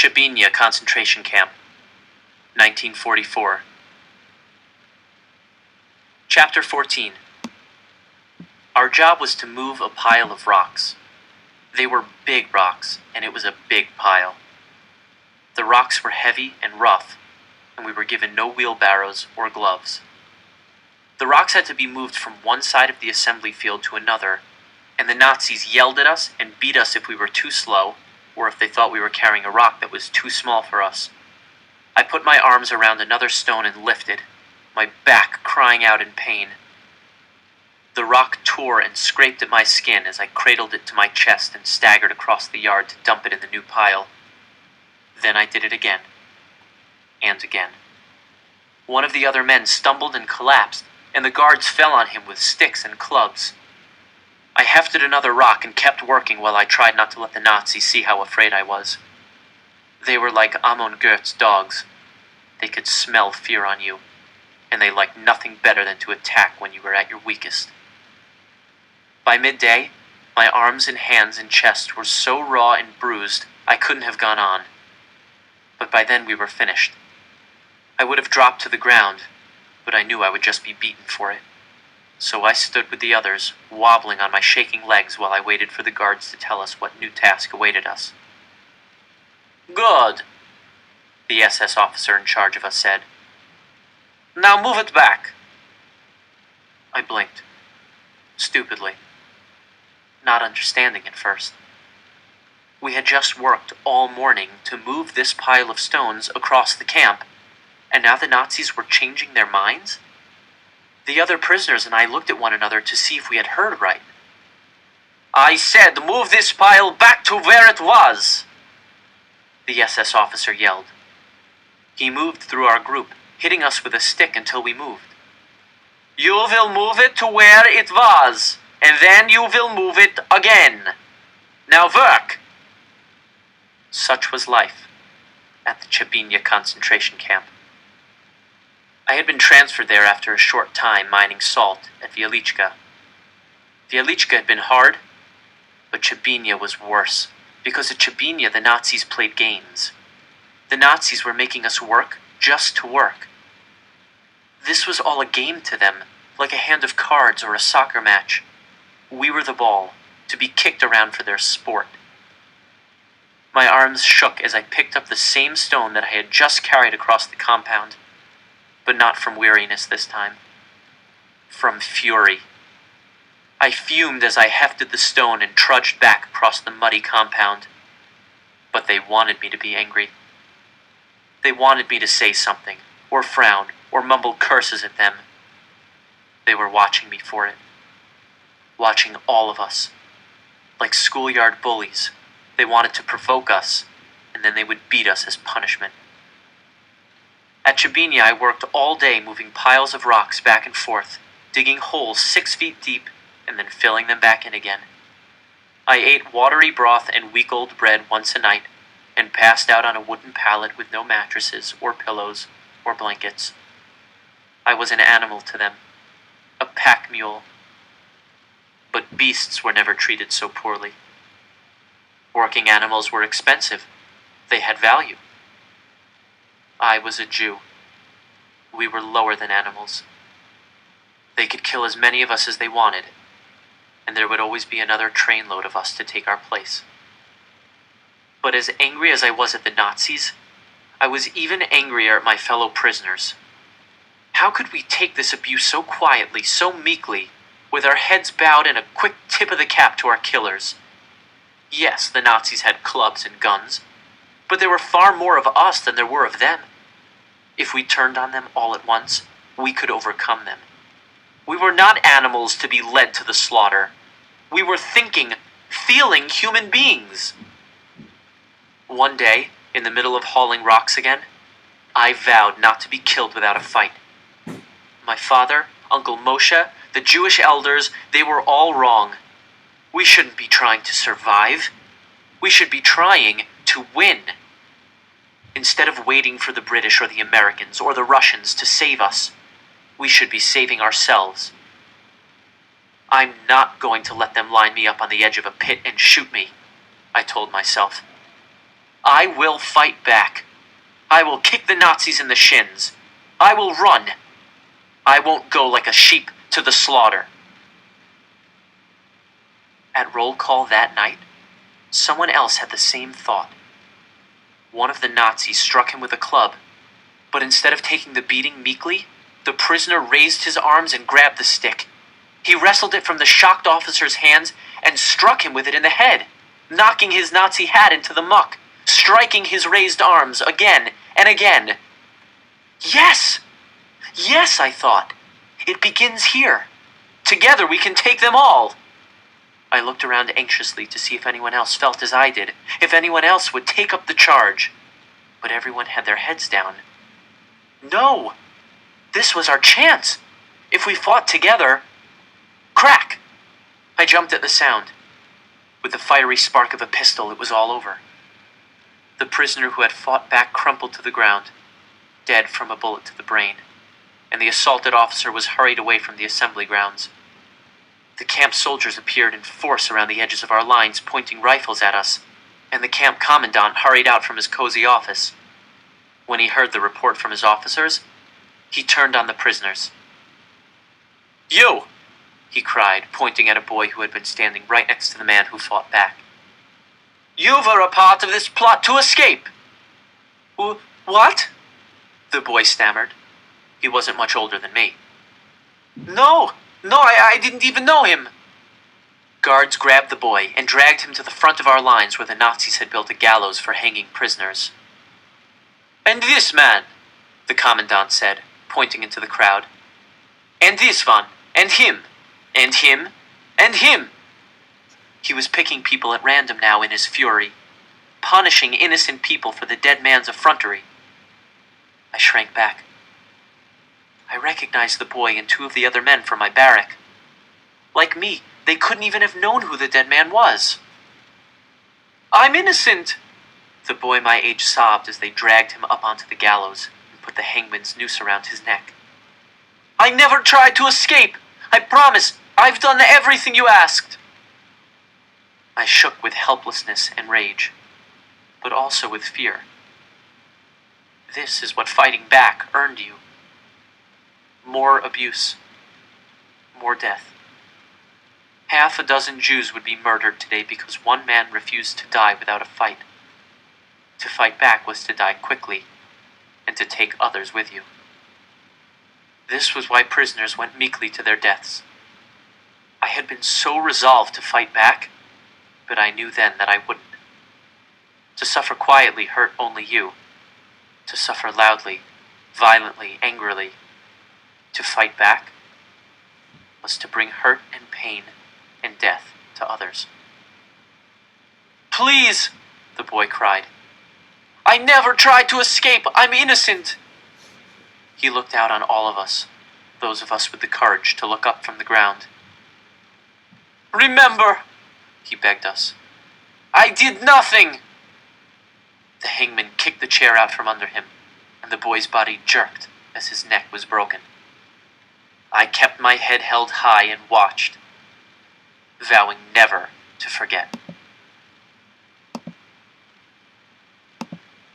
Chibinnya concentration camp, 1944. Chapter 14. Our job was to move a pile of rocks. They were big rocks, and it was a big pile. The rocks were heavy and rough, and we were given no wheelbarrows or gloves. The rocks had to be moved from one side of the assembly field to another, and the Nazis yelled at us and beat us if we were too slow, or if they thought we were carrying a rock that was too small for us. I put my arms around another stone and lifted, my back crying out in pain. The rock tore and scraped at my skin as I cradled it to my chest and staggered across the yard to dump it in the new pile. Then I did it again. And again. One of the other men stumbled and collapsed, and the guards fell on him with sticks and clubs. I hefted another rock and kept working while I tried not to let the Nazis see how afraid I was. They were like Amon Goeth's dogs. They could smell fear on you, and they liked nothing better than to attack when you were at your weakest. By midday, my arms and hands and chest were so raw and bruised I couldn't have gone on. But by then we were finished. I would have dropped to the ground, but I knew I would just be beaten for it. So I stood with the others, wobbling on my shaking legs while I waited for the guards to tell us what new task awaited us. "Good," the SS officer in charge of us said. "Now move it back." I blinked, stupidly, not understanding at first. We had just worked all morning to move this pile of stones across the camp, and now the Nazis were changing their minds? The other prisoners and I looked at one another to see if we had heard right. "I said move this pile back to where it was," the SS officer yelled. He moved through our group, hitting us with a stick until we moved. "You will move it to where it was, and then you will move it again. Now work!" Such was life at the Chibinnya concentration camp. I had been transferred there after a short time mining salt at Vielichka. Vielichka had been hard, but Chibinnya was worse, because at Chibinnya the Nazis played games. The Nazis were making us work just to work. This was all a game to them, like a hand of cards or a soccer match. We were the ball, to be kicked around for their sport. My arms shook as I picked up the same stone that I had just carried across the compound, but not from weariness this time. From fury. I fumed as I hefted the stone and trudged back across the muddy compound. But they wanted me to be angry. They wanted me to say something, or frown, or mumble curses at them. They were watching me for it. Watching all of us. Like schoolyard bullies, they wanted to provoke us, and then they would beat us as punishment. At Chibinnya, I worked all day moving piles of rocks back and forth, digging holes 6 feet deep, and then filling them back in again. I ate watery broth and week-old bread once a night, and passed out on a wooden pallet with no mattresses, or pillows, or blankets. I was an animal to them, a pack mule. But beasts were never treated so poorly. Working animals were expensive. They had value. I was a Jew. We were lower than animals. They could kill as many of us as they wanted, and there would always be another trainload of us to take our place. But as angry as I was at the Nazis, I was even angrier at my fellow prisoners. How could we take this abuse so quietly, so meekly, with our heads bowed and a quick tip of the cap to our killers? Yes, the Nazis had clubs and guns, but there were far more of us than there were of them. If we turned on them all at once, we could overcome them. We were not animals to be led to the slaughter. We were thinking, feeling human beings. One day, in the middle of hauling rocks again, I vowed not to be killed without a fight. My father, Uncle Moshe, the Jewish elders, they were all wrong. We shouldn't be trying to survive. We should be trying to win. Instead of waiting for the British or the Americans or the Russians to save us, we should be saving ourselves. I'm not going to let them line me up on the edge of a pit and shoot me, I told myself. I will fight back. I will kick the Nazis in the shins. I will run. I won't go like a sheep to the slaughter. At roll call that night, someone else had the same thought. One of the Nazis struck him with a club, but instead of taking the beating meekly, the prisoner raised his arms and grabbed the stick. He wrestled it from the shocked officer's hands and struck him with it in the head, knocking his Nazi hat into the muck, striking his raised arms again and again. Yes! Yes, I thought. It begins here. Together we can take them all. I looked around anxiously to see if anyone else felt as I did, if anyone else would take up the charge. But everyone had their heads down. No! This was our chance. If we fought together... Crack! I jumped at the sound. With the fiery spark of a pistol, it was all over. The prisoner who had fought back crumpled to the ground, dead from a bullet to the brain, and the assaulted officer was hurried away from the assembly grounds. The camp soldiers appeared in force around the edges of our lines, pointing rifles at us, and the camp commandant hurried out from his cozy office. When he heard the report from his officers, he turned on the prisoners. "You!" he cried, pointing at a boy who had been standing right next to the man who fought back. "You were a part of this plot to escape!" What? The boy stammered. He wasn't much older than me. No, I didn't even know him. Guards grabbed the boy and dragged him to the front of our lines where the Nazis had built a gallows for hanging prisoners. "And this man," the commandant said, pointing into the crowd. "And this one, and him, and him, and him." He was picking people at random now in his fury, punishing innocent people for the dead man's effrontery. I shrank back. I recognized the boy and two of the other men from my barrack. Like me, they couldn't even have known who the dead man was. "I'm innocent!" The boy my age sobbed as they dragged him up onto the gallows and put the hangman's noose around his neck. "I never tried to escape! I promise, I've done everything you asked!" I shook with helplessness and rage, but also with fear. This is what fighting back earned you. More abuse. More death. 6 Jews would be murdered today because one man refused to die without a fight. To fight back was to die quickly, and to take others with you. This was why prisoners went meekly to their deaths. I had been so resolved to fight back, but I knew then that I wouldn't. To suffer quietly hurt only you. To suffer loudly, violently, angrily, to fight back, was to bring hurt and pain and death to others. "Please," the boy cried. "I never tried to escape. I'm innocent." He looked out on all of us, those of us with the courage to look up from the ground. "Remember," he begged us, "I did nothing." The hangman kicked the chair out from under him, and the boy's body jerked as his neck was broken. I kept my head held high and watched, vowing never to forget.